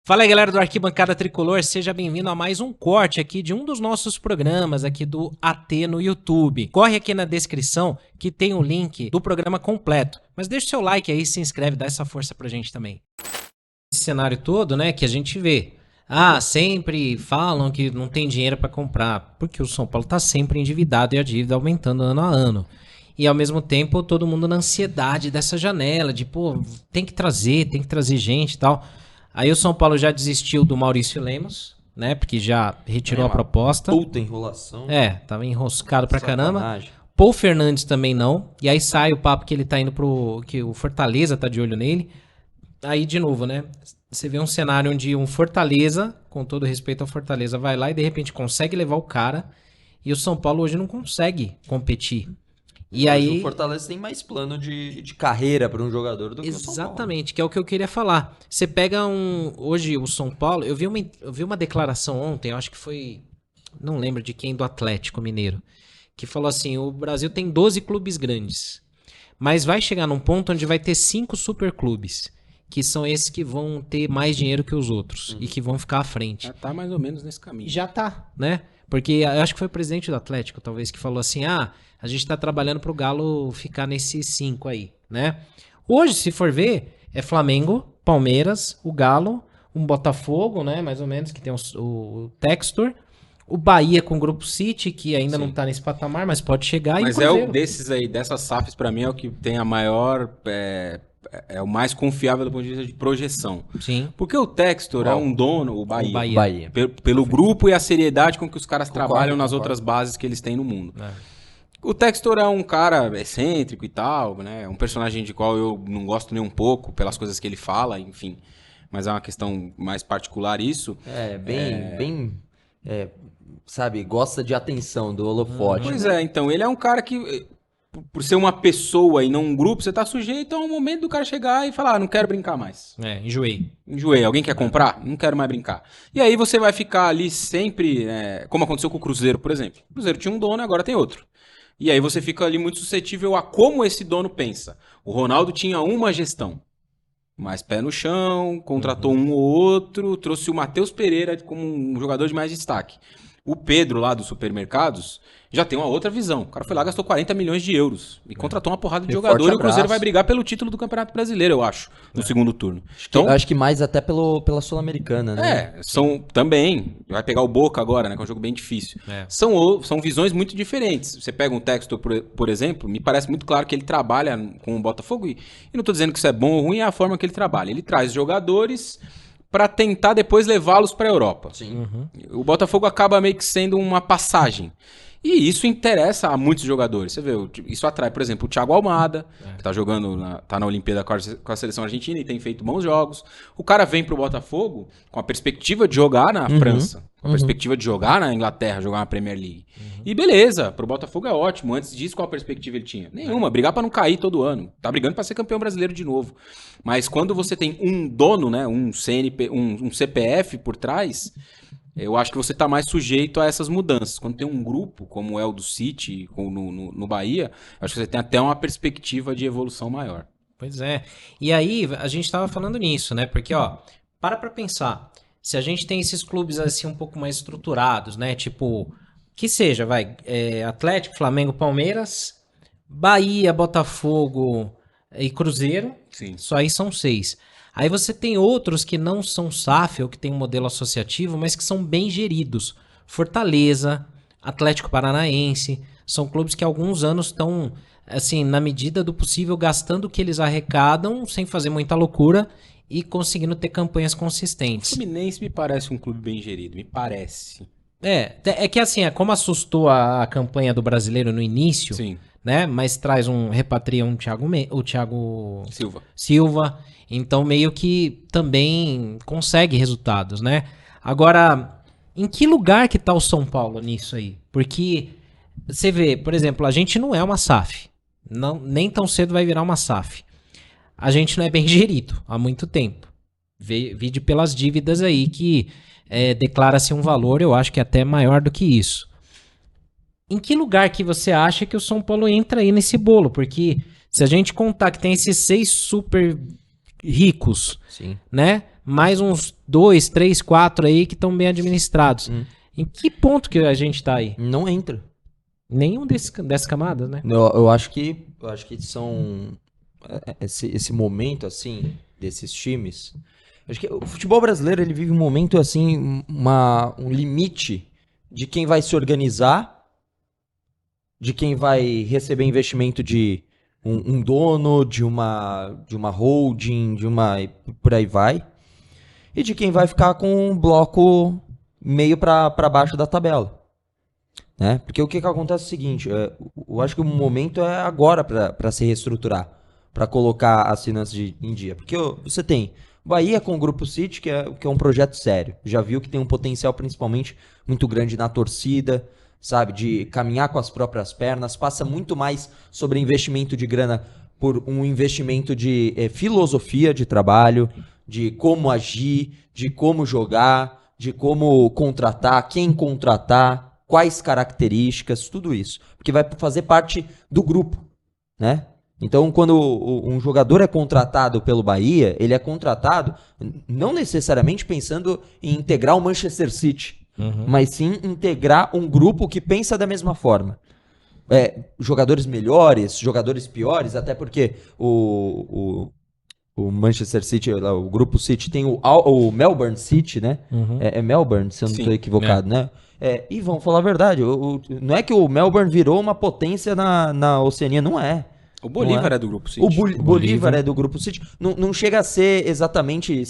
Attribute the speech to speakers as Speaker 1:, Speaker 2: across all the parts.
Speaker 1: Fala aí, galera do Arquibancada Tricolor, seja bem-vindo a mais um corte aqui de um dos nossos programas aqui do AT no YouTube. Corre aqui na descrição que tem o link do programa completo, mas deixa o seu like aí, se inscreve, dá essa força pra gente também. Esse cenário todo, né, que a gente vê. Sempre falam que não tem dinheiro pra comprar, porque o São Paulo tá sempre endividado e a dívida aumentando ano a ano. E ao mesmo tempo todo mundo na ansiedade dessa janela, de tem que trazer gente e tal. Aí o São Paulo já desistiu do Maurício Lemos, né? Porque já retirou a proposta.
Speaker 2: Puta enrolação.
Speaker 1: Tava enroscado pra caramba.
Speaker 2: Sacanagem.
Speaker 1: Paul Fernandes também não. E aí sai o papo que ele tá indo que o Fortaleza tá de olho nele. Aí, de novo, né? Você vê um cenário onde um Fortaleza, com todo respeito ao Fortaleza, vai lá e de repente consegue levar o cara. E o São Paulo hoje não consegue competir. E aí,
Speaker 2: o Fortaleza tem mais plano de carreira para um jogador do que o São Paulo.
Speaker 1: Exatamente, que é o que eu queria falar. Você pega hoje o São Paulo, eu vi uma declaração ontem, eu acho que foi, não lembro de quem, do Atlético Mineiro, que falou assim, o Brasil tem 12 clubes grandes, mas vai chegar num ponto onde vai ter 5 superclubes, que são esses que vão ter mais dinheiro que os outros e que vão ficar à frente.
Speaker 3: Já tá mais ou menos nesse caminho.
Speaker 1: Já tá, né? Porque eu acho que foi o presidente do Atlético, talvez, que falou assim, a gente tá trabalhando pro Galo ficar nesses 5 aí, né? Hoje, se for ver, é Flamengo, Palmeiras, o Galo, um Botafogo, né, mais ou menos, que tem o Textor, o Bahia com o Grupo City, que ainda não tá nesse patamar, mas pode chegar.
Speaker 3: Mas
Speaker 1: e o Cruzeiro.
Speaker 3: desses aí, dessas SAFs, pra mim, é o que tem a maior... É o mais confiável do ponto de vista de projeção.
Speaker 1: Sim.
Speaker 3: Porque o Textor é um dono, o Bahia.
Speaker 2: Bahia.
Speaker 3: Pelo grupo e a seriedade com que os caras trabalham nas
Speaker 2: concordo.
Speaker 3: outras bases que eles têm no mundo. O Textor é um cara excêntrico e tal, né? Um personagem de qual eu não gosto nem um pouco, pelas coisas que ele fala, enfim. Mas é uma questão mais particular isso.
Speaker 2: Sabe, gosta de atenção, do holofote.
Speaker 3: Pois então, ele é um cara que... Por ser uma pessoa e não um grupo, você tá sujeito a um momento do cara chegar e falar, não quero brincar mais.
Speaker 1: Enjoei.
Speaker 3: Alguém quer comprar? Não quero mais brincar. E aí você vai ficar ali sempre, como aconteceu com o Cruzeiro, por exemplo. O Cruzeiro tinha um dono, agora tem outro. E aí você fica ali muito suscetível a como esse dono pensa. O Ronaldo tinha uma gestão. Mais pé no chão, contratou um ou outro, trouxe o Matheus Pereira como um jogador de mais destaque. O Pedro, lá dos supermercados, já tem uma outra visão. O cara foi lá, gastou 40 milhões de euros e contratou uma porrada de jogador. E o Cruzeiro vai brigar pelo título do Campeonato Brasileiro, eu acho, no segundo turno.
Speaker 2: Então, acho que mais até pela Sul-Americana, né?
Speaker 3: São também. Vai pegar o Boca agora, né? Que é um jogo bem difícil. São visões muito diferentes. Você pega um Textor, por exemplo, me parece muito claro que ele trabalha com o Botafogo. E não tô dizendo que isso é bom ou ruim, é a forma que ele trabalha. Ele traz jogadores para tentar depois levá-los para a Europa.
Speaker 2: Sim.
Speaker 3: O Botafogo acaba meio que sendo uma passagem. E isso interessa a muitos jogadores. Você vê, isso atrai, por exemplo, o Thiago Almada, que tá jogando, tá na Olimpíada com a seleção argentina e tem feito bons jogos. O cara vem pro Botafogo com a perspectiva de jogar na França, com a perspectiva de jogar na Inglaterra, jogar na Premier League. E beleza, pro Botafogo é ótimo. Antes disso, qual a perspectiva ele tinha? Nenhuma, brigar pra não cair todo ano. Tá brigando pra ser campeão brasileiro de novo. Mas quando você tem um dono, né, um CNP, um CPF por trás... Eu acho que você está mais sujeito a essas mudanças. Quando tem um grupo, como é o do City, no Bahia, acho que você tem até uma perspectiva de evolução maior.
Speaker 1: Pois é. E aí, a gente estava falando nisso, né? Porque, para pensar. Se a gente tem esses clubes, assim, um pouco mais estruturados, né? Tipo, que seja, Atlético, Flamengo, Palmeiras, Bahia, Botafogo e Cruzeiro.
Speaker 3: Sim.
Speaker 1: Só aí são 6. Aí você tem outros que não são SAF, ou que tem um modelo associativo, mas que são bem geridos. Fortaleza, Atlético Paranaense, são clubes que há alguns anos estão, assim, na medida do possível, gastando o que eles arrecadam, sem fazer muita loucura, e conseguindo ter campanhas consistentes.
Speaker 3: O Fluminense me parece um clube bem gerido, me parece.
Speaker 1: É que assim, como assustou a campanha do brasileiro no início,
Speaker 3: Sim.
Speaker 1: Né? Mas repatria o Thiago Silva. Então, meio que também consegue resultados, né? Agora, em que lugar que tá o São Paulo nisso aí? Porque você vê, por exemplo, a gente não é uma SAF. Nem tão cedo vai virar uma SAF. A gente não é bem gerido há muito tempo. Vide pelas dívidas aí que declara-se um valor, eu acho que até maior do que isso. Em que lugar que você acha que o São Paulo entra aí nesse bolo? Porque se a gente contar que tem esses 6 super ricos,
Speaker 2: Sim.
Speaker 1: né? Mais uns 2, 3, 4 aí que estão bem administrados. Em que ponto que a gente tá aí?
Speaker 2: Não entra.
Speaker 1: Nenhum dessas camadas, né?
Speaker 2: Eu acho que são esse momento assim desses times. Acho que o futebol brasileiro ele vive um momento assim, um limite de quem vai se organizar, de quem vai receber investimento de um dono, de uma holding, por aí vai, e de quem vai ficar com um bloco meio para baixo da tabela. Né? Porque o que acontece é o seguinte, eu acho que o momento é agora para se reestruturar, para colocar as finanças em dia. Porque você tem Bahia com o Grupo City, que é um projeto sério. Já viu que tem um potencial principalmente muito grande na torcida, sabe? De caminhar com as próprias pernas. Passa muito mais sobre investimento de grana por um investimento de filosofia de trabalho, de como agir, de como jogar, de como contratar, quem contratar, quais características, tudo isso. Porque vai fazer parte do grupo, né? Então, quando um jogador é contratado pelo Bahia, ele é contratado não necessariamente pensando em integrar o Manchester City, mas sim integrar um grupo que pensa da mesma forma. Jogadores melhores, jogadores piores, até porque o Manchester City, o Grupo City, tem o Melbourne City, né? É Melbourne, se eu não estou equivocado, né? E vamos falar a verdade, não é que o Melbourne virou uma potência na Oceania, não é.
Speaker 3: O Bolívar é do Grupo City.
Speaker 2: O Bolívar é do Grupo City. Não chega a ser exatamente.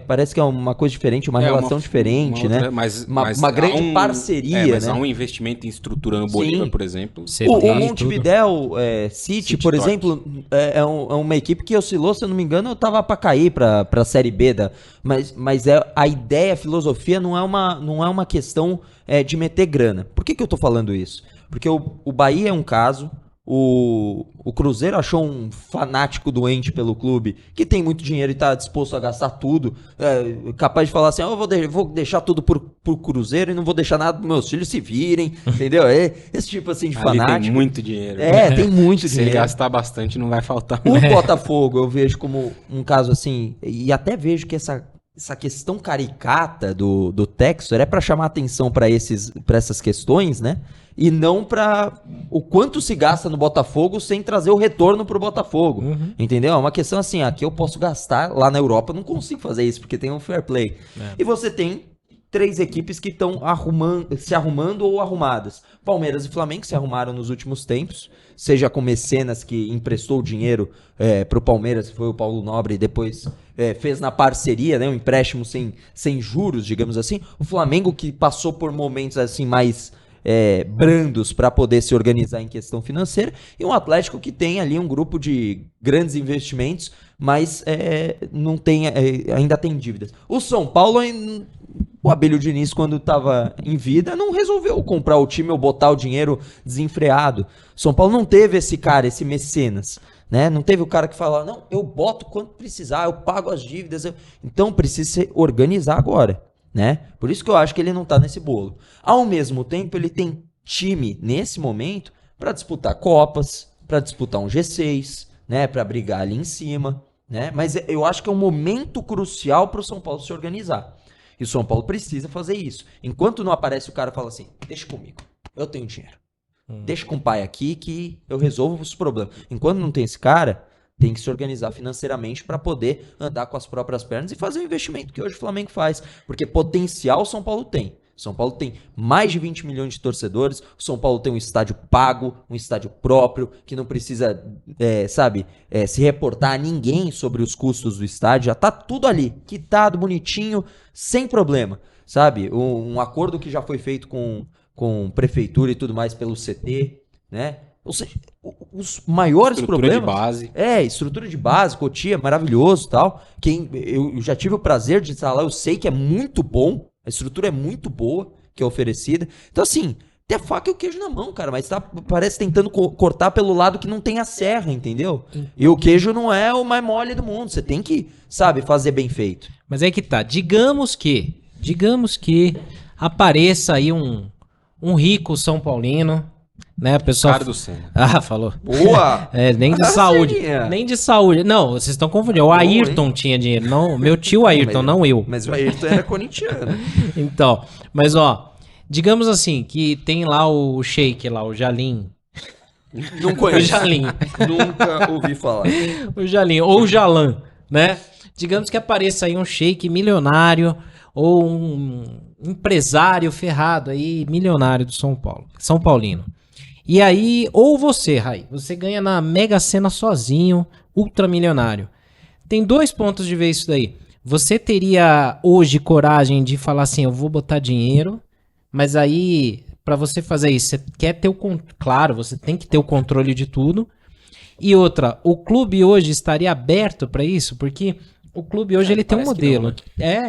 Speaker 2: Parece que é uma coisa diferente, uma relação diferente,
Speaker 3: uma
Speaker 2: né?
Speaker 3: outra, mas
Speaker 2: uma grande parceria,
Speaker 3: mas
Speaker 2: né?
Speaker 3: há um investimento em estrutura no Bolívar, por exemplo.
Speaker 2: O Montevidéu City, por exemplo, é uma equipe que oscilou, se eu não me engano, eu tava para cair para a Série B. Mas a ideia, a filosofia não é uma questão de meter grana. Por que eu tô falando isso? Porque o Bahia é um caso. O Cruzeiro achou um fanático doente pelo clube, que tem muito dinheiro e está disposto a gastar tudo, capaz de falar assim, eu vou deixar tudo pro Cruzeiro e não vou deixar nada pros meus filhos se virem, entendeu? Esse tipo assim de fanático.
Speaker 3: Tem muito dinheiro.
Speaker 2: Tem muito dinheiro.
Speaker 3: Se ele gastar bastante, não vai faltar.
Speaker 2: O Botafogo eu vejo como um caso assim, e até vejo que essa questão caricata do Textor é para chamar atenção para essas questões, né? E não para o quanto se gasta no Botafogo sem trazer o retorno pro Botafogo. Entendeu? É uma questão assim, aqui eu posso gastar, lá na Europa eu não consigo fazer isso, porque tem um fair play. E você tem 3 equipes que estão se arrumando ou arrumadas. Palmeiras e Flamengo se arrumaram nos últimos tempos, seja com Mecenas, que emprestou o dinheiro pro Palmeiras, que foi o Paulo Nobre, e depois fez na parceria, né, um empréstimo sem juros, digamos assim. O Flamengo, que passou por momentos assim mais brandos para poder se organizar em questão financeira, e um Atlético que tem ali um grupo de grandes investimentos, mas não tem, ainda tem dívidas. O São Paulo, o Abílio Diniz, quando estava em vida, não resolveu comprar o time ou botar o dinheiro desenfreado. São Paulo não teve esse cara, esse mecenas, né? Não teve o cara que fala, não, eu boto quanto precisar, eu pago as dívidas, então precisa se organizar agora. Né? Por isso que eu acho que ele não tá nesse bolo. Ao mesmo tempo, ele tem time nesse momento para disputar Copas, para disputar um G6, né? Para brigar ali em cima, né? Mas eu acho que é um momento crucial para o São Paulo se organizar. E o São Paulo precisa fazer isso. Enquanto não aparece o cara e fala assim, deixa comigo, eu tenho dinheiro. Deixa com o pai aqui que eu resolvo os problemas. Enquanto não tem esse cara, tem que se organizar financeiramente para poder andar com as próprias pernas e fazer o investimento que hoje o Flamengo faz. Porque potencial o São Paulo tem. São Paulo tem mais de 20 milhões de torcedores. O São Paulo tem um estádio pago, um estádio próprio, que não precisa, se reportar a ninguém sobre os custos do estádio. Já tá tudo ali, quitado, bonitinho, sem problema. Sabe? Um acordo que já foi feito com prefeitura e tudo mais pelo CT, né? Ou seja, os maiores problemas...
Speaker 3: Estrutura de base.
Speaker 2: Estrutura de base, Cotia, maravilhoso e tal. Eu já tive o prazer de estar lá, eu sei que é muito bom, a estrutura é muito boa que é oferecida. Então, assim, tem a faca e o queijo na mão, cara, mas parece tentando cortar pelo lado que não tem a serra, entendeu? E o queijo não é o mais mole do mundo, você tem que, fazer bem feito.
Speaker 1: Mas aí que tá, digamos que apareça aí um rico São Paulino, né? A pessoa...
Speaker 3: Cara do Senna.
Speaker 1: Ah, falou.
Speaker 2: Boa!
Speaker 1: Nem de saúde. Nem de saúde. Não, vocês estão confundindo. O Ayrton tinha dinheiro. Não, meu tio Ayrton, não eu.
Speaker 2: Mas o Ayrton era corintiano.
Speaker 1: Então, mas ó, digamos assim, que tem lá o Sheik lá, o Jalim.
Speaker 2: Não
Speaker 1: O
Speaker 2: conheço.
Speaker 1: Jalim.
Speaker 2: Nunca ouvi falar.
Speaker 1: O Jalim, ou o Jalan, né? Digamos que apareça aí um Sheik milionário ou um empresário ferrado aí, milionário do São Paulo, São Paulino. E aí, ou você, Rai, você ganha na Mega Sena sozinho, ultramilionário. Tem 2 pontos de ver isso daí. Você teria hoje coragem de falar assim, eu vou botar dinheiro, mas aí, pra você fazer isso, você quer ter claro, você tem que ter o controle de tudo. E outra, o clube hoje estaria aberto pra isso, porque o clube hoje ele tem um modelo.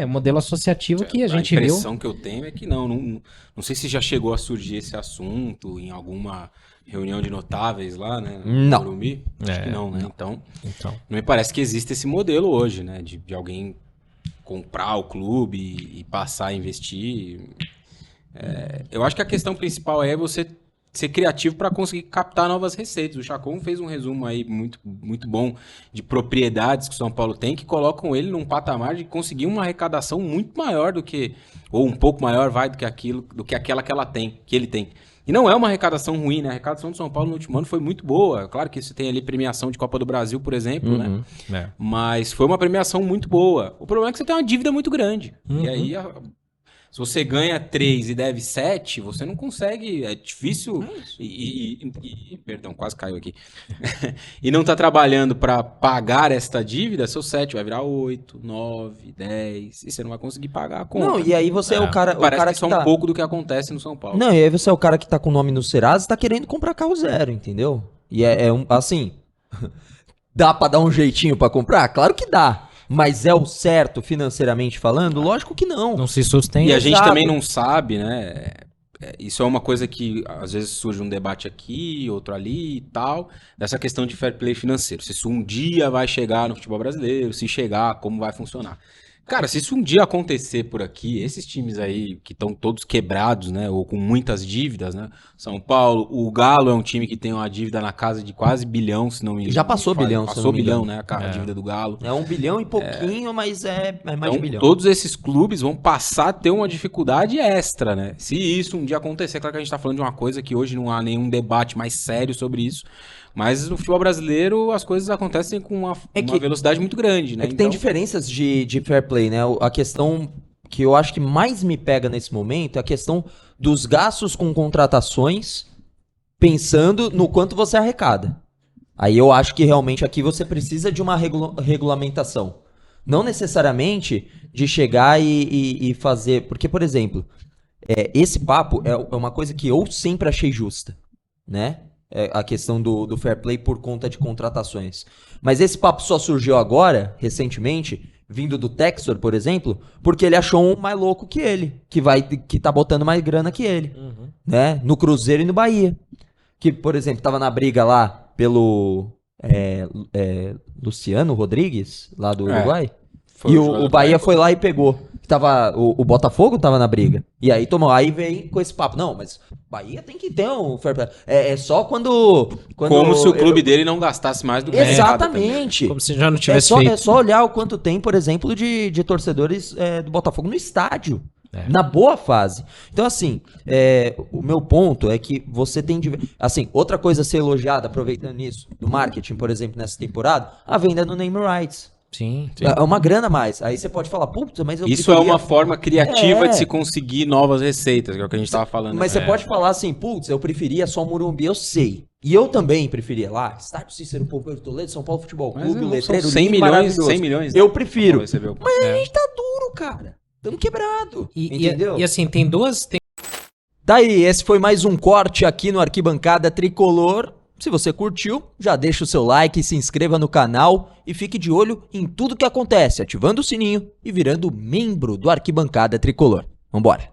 Speaker 1: Um modelo associativo que a gente viu.
Speaker 3: A impressão que eu tenho é que não sei se já chegou a surgir esse assunto em alguma reunião de notáveis lá, né?
Speaker 2: Não.
Speaker 3: Morumbi. Acho que não, né? Então,
Speaker 1: Então,
Speaker 3: não me parece que existe esse modelo hoje, né? De alguém comprar o clube e passar a investir. Eu acho que a questão principal é você ser criativo para conseguir captar novas receitas. O Chacon fez um resumo aí muito, muito bom de propriedades que o São Paulo tem, que colocam ele num patamar de conseguir uma arrecadação muito maior do que, ou um pouco maior, do que aquela que ele tem. E não é uma arrecadação ruim, né? A arrecadação do São Paulo no último ano foi muito boa. Claro que você tem ali premiação de Copa do Brasil, por exemplo, né? Mas foi uma premiação muito boa. O problema é que você tem uma dívida muito grande. E aí... Se você ganha 3 e deve 7, você não consegue, é difícil. Perdão, quase caiu aqui. E não tá trabalhando para pagar esta dívida, seu 7 vai virar 8, 9, 10, e você não vai conseguir pagar a conta.
Speaker 2: Não, e aí você é o cara,
Speaker 3: Parece que
Speaker 2: que
Speaker 3: isso é um pouco do que acontece no São Paulo.
Speaker 2: Não, e aí você é o cara que tá com o nome no Serasa e tá querendo comprar carro zero, entendeu? E assim, dá pra dar um jeitinho pra comprar? Claro que dá. Mas é o certo financeiramente falando? Lógico que não.
Speaker 1: não se sustenta.
Speaker 3: E a gente também não sabe, né? Isso é uma coisa que às vezes surge um debate aqui, outro ali e tal, dessa questão de fair play financeiro. Se isso um dia vai chegar no futebol brasileiro, se chegar, como vai funcionar. Cara, se isso um dia acontecer por aqui, esses times aí que estão todos quebrados, né, ou com muitas dívidas, né, São Paulo, o Galo é um time que tem uma dívida na casa de quase bilhão, se não me engano.
Speaker 2: Já passou bilhão, se
Speaker 3: Passou
Speaker 2: não me
Speaker 3: bilhão,
Speaker 2: engano.
Speaker 3: né, a dívida do Galo.
Speaker 2: É 1 bilhão e pouquinho, mas é mais
Speaker 3: Então,
Speaker 2: de bilhão.
Speaker 3: todos esses clubes vão passar a ter uma dificuldade extra, né? Se isso um dia acontecer, claro que a gente tá falando de uma coisa que hoje não há nenhum debate mais sério sobre isso, mas no futebol brasileiro as coisas acontecem com uma velocidade muito grande, né?
Speaker 2: É que tem diferenças de fair play, né? A questão que eu acho que mais me pega nesse momento é a questão dos gastos com contratações, pensando no quanto você arrecada. Aí eu acho que realmente aqui você precisa de uma regulamentação. Não necessariamente de chegar e fazer... Porque, por exemplo, esse papo é uma coisa que eu sempre achei justa, né? A questão do fair play por conta de contratações. Mas esse papo só surgiu agora, recentemente, vindo do Textor, por exemplo, porque ele achou um mais louco que ele, que tá botando mais grana que ele, né? No Cruzeiro e no Bahia. Que, por exemplo, tava na briga lá pelo Luciano Rodrigues, lá do Uruguai. E o Bahia foi lá e pegou. O Botafogo tava na briga. E aí aí vem com esse papo. Não, mas Bahia tem que ter um fair play. É só quando
Speaker 3: como se o clube dele não gastasse mais do que
Speaker 2: Exatamente.
Speaker 1: Como se já não tivesse feito.
Speaker 2: É só olhar o quanto tem, por exemplo, de torcedores do Botafogo no estádio. Na boa fase. Então, assim, o meu ponto é que você tem... Assim, outra coisa a ser elogiada, aproveitando nisso, do marketing, por exemplo, nessa temporada, a venda do name rights.
Speaker 1: Sim.
Speaker 2: É uma grana a mais. Aí você pode falar, putz, mas eu
Speaker 3: Isso
Speaker 2: preferia...
Speaker 3: é uma forma criativa de se conseguir novas receitas, que é o que a gente tava falando.
Speaker 2: Mas você pode falar assim, putz, eu preferia só Morumbi, eu sei. E eu também preferia lá, Estádio Cícero Pompeu Toledo, São Paulo Futebol Clube, o letreiro
Speaker 3: 100 milhões, 100 milhões.
Speaker 2: Eu prefiro.
Speaker 3: Você viu?
Speaker 2: Mas a gente tá duro, cara. Tamo quebrado. Entendeu?
Speaker 1: E assim, tem duas...
Speaker 2: Tá aí, esse foi mais um corte aqui no Arquibancada Tricolor. Se você curtiu, já deixa o seu like, se inscreva no canal e fique de olho em tudo que acontece, ativando o sininho e virando membro do Arquibancada Tricolor. Vambora!